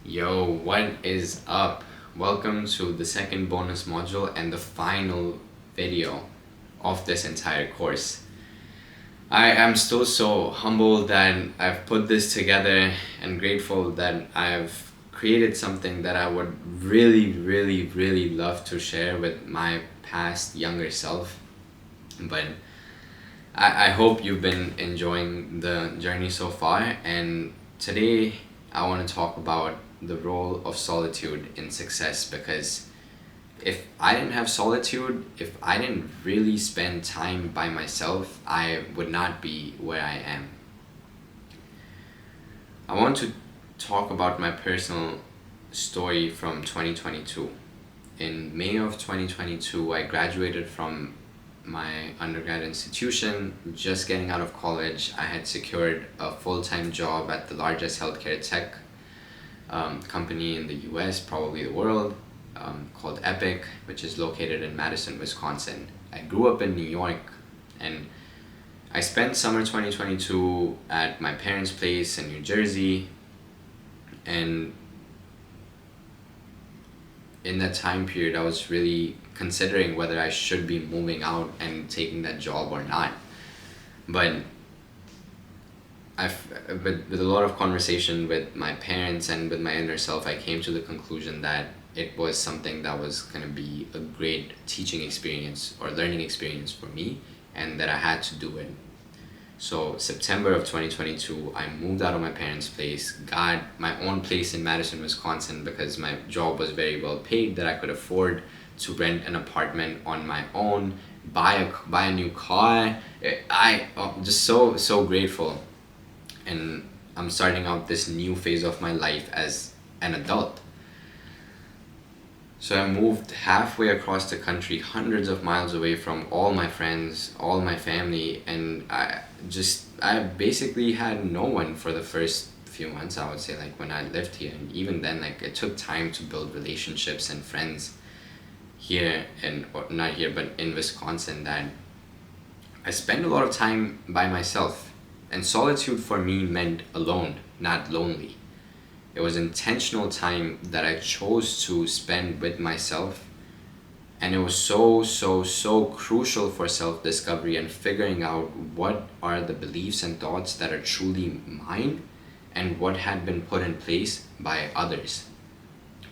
Yo, what is up? Welcome to the second bonus module and the final video of this entire course. I am still so humbled that I've put this together and grateful that I've created something that I would really love to share with my past younger self. But I hope you've been enjoying the journey so far, and today I want to talk about the role of solitude in success, because if I didn't have solitude, if I didn't really spend time by myself, I would not be where I am. I want to talk about my personal story from 2022. In May of 2022, I graduated from my undergrad institution, just getting out of college. I had secured a full-time job at the largest healthcare tech company in the US, probably the world, called Epic, which is located in Madison, Wisconsin. I grew up in New York, and I spent summer 2022 at my parents' place in New Jersey, and in that time period I was really considering whether I should be moving out and taking that job or not. But with a lot of conversation with my parents and with my inner self, I came to the conclusion that it was something that was going to be a great teaching experience or learning experience for me, and that I had to do it. So September of 2022, I moved out of my parents' place, got my own place in Madison, Wisconsin, because my job was very well paid, that I could afford to rent an apartment on my own, buy a new car. I'm just so grateful, and I'm starting out this new phase of my life as an adult. So I moved halfway across the country, hundreds of miles away from all my friends, all my family, and I basically had no one for the first few months, I would say, like when I lived here. And even then, like, it took time to build relationships and friends here, and or not here but in Wisconsin, that I spent a lot of time by myself. And solitude for me meant alone, not lonely. It was intentional time that I chose to spend with myself, and it was so crucial for self-discovery and figuring out what are the beliefs and thoughts that are truly mine, and what had been put in place by others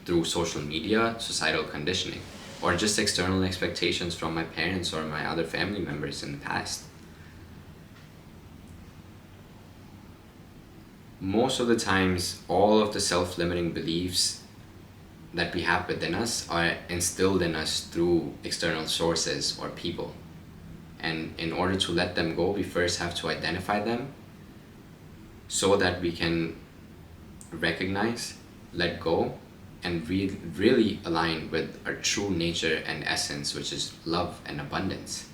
through social media, societal conditioning, or just external expectations from my parents or my other family members in the past. Most of the times, all of the self-limiting beliefs that we have within us are instilled in us through external sources or people. And in order to let them go, we first have to identify them so that we can recognize, let go, and really align with our true nature and essence, which is love and abundance.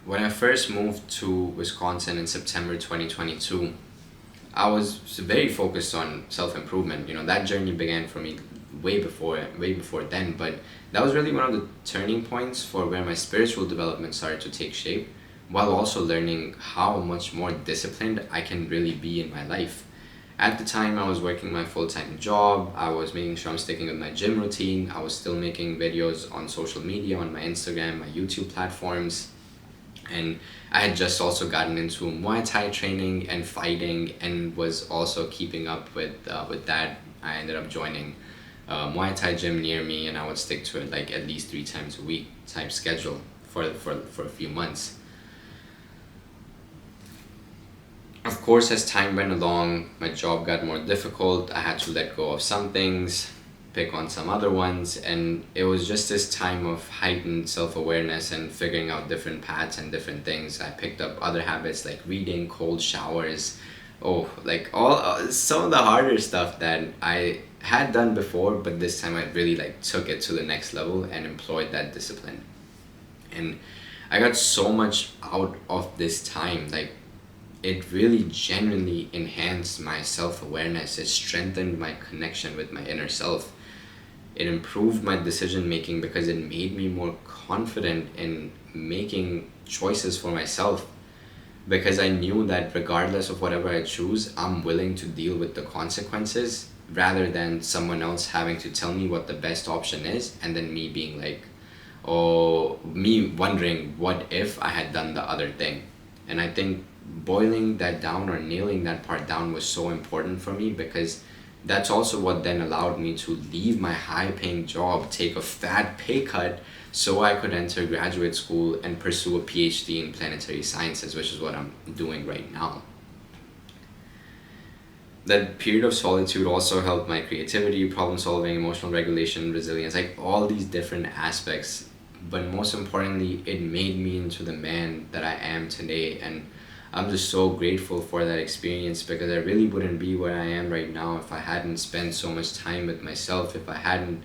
When I first moved to Wisconsin in September 2022, I was very focused on self-improvement. That journey began for me way before then, but that was really one of the turning points for where my spiritual development started to take shape, while also learning how much more disciplined I can really be in my life. At the time, I was working my full-time job. I was making sure I'm sticking with my gym routine. I was still making videos on social media, on my Instagram, my YouTube platforms. And I had just also gotten into Muay Thai training and fighting, and was also keeping up with that. I ended up joining a Muay Thai gym near me, and I would stick to it like at least 3 times a week type schedule for a few months. Of course, as time went along, my job got more difficult. I had to let go of some things, pick on some other ones, and it was just this time of heightened self-awareness and figuring out different paths and different things. I picked up other habits like reading, cold showers, like all some of the harder stuff that I had done before, but this time I really like took it to the next level and employed that discipline. And I got so much out of this time. Like, it really genuinely enhanced my self-awareness. It strengthened my connection with my inner self. It improved my decision making because it made me more confident in making choices for myself because I knew that regardless of whatever I choose, I'm willing to deal with the consequences rather than someone else having to tell me what the best option is and then me being like, or me wondering what if I had done the other thing. And I think boiling that down or nailing that part down was so important for me, because that's also what then allowed me to leave my high paying job, take a fat pay cut, so I could enter graduate school and pursue a PhD in planetary sciences, which is what I'm doing right now. That period of solitude also helped my creativity, problem solving, emotional regulation, resilience, like all these different aspects. But most importantly, it made me into the man that I am today. And I'm just so grateful for that experience, because I really wouldn't be where I am right now if I hadn't spent so much time with myself, if I hadn't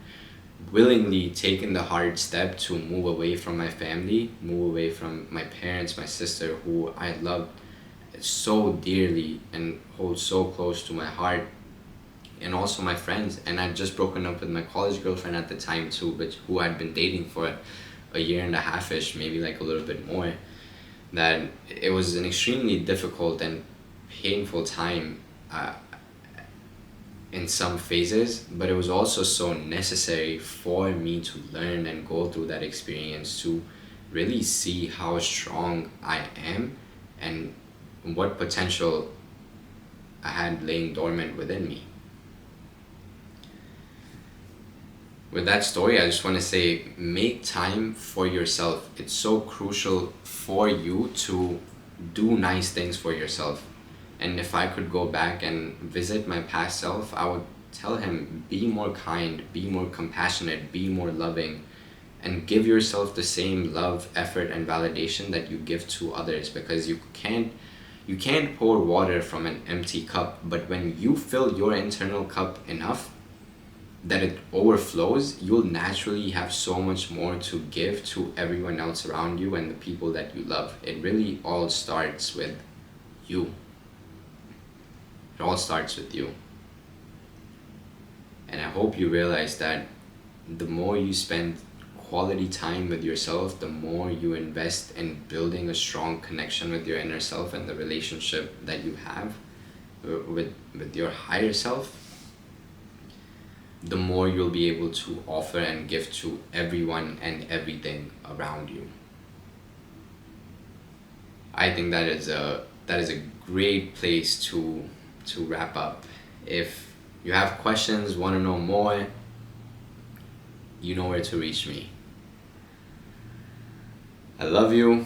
willingly taken the hard step to move away from my family, move away from my parents, my sister, who I loved so dearly and hold so close to my heart, and also my friends. And I'd just broken up with my college girlfriend at the time too, but who I'd been dating for a year and a half-ish, maybe like a little bit more. That it was an extremely difficult and painful time in some phases, but it was also so necessary for me to learn and go through that experience to really see how strong I am and what potential I had laying dormant within me. With that story, I just want to say, make time for yourself. It's so crucial for you to do nice things for yourself. And if I could go back and visit my past self, I would tell him, be more kind, be more compassionate, be more loving, and give yourself the same love, effort, and validation that you give to others, because you can't pour water from an empty cup. But when you fill your internal cup enough that it overflows, you'll naturally have so much more to give to everyone else around you and the people that you love. It really all starts with you. It all starts with you. And I hope you realize that the more you spend quality time with yourself, the more you invest in building a strong connection with your inner self and the relationship that you have with your higher self, the more you'll be able to offer and give to everyone and everything around you. I think that is a great place to wrap up. If you have questions, want to know more, you know where to reach me. I love you.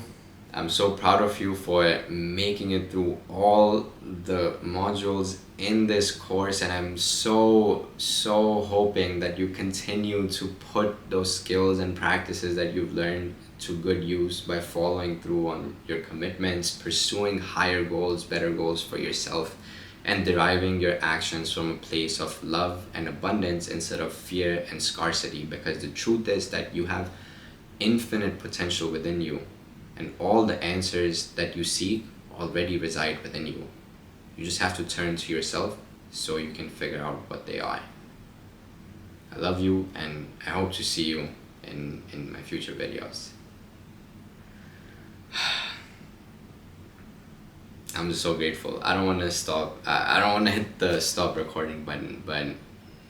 I'm so proud of you for making it through all the modules in this course, and I'm so hoping that you continue to put those skills and practices that you've learned to good use by following through on your commitments, pursuing higher goals, better goals for yourself, and deriving your actions from a place of love and abundance instead of fear and scarcity. Because the truth is that you have infinite potential within you, and all the answers that you seek already reside within you. You just have to turn to yourself so you can figure out what they are. I love you, and I hope to see you in my future videos. I'm just so grateful. I don't want to stop. I don't want to hit the stop recording button, but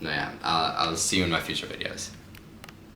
no, yeah, I'll see you in my future videos.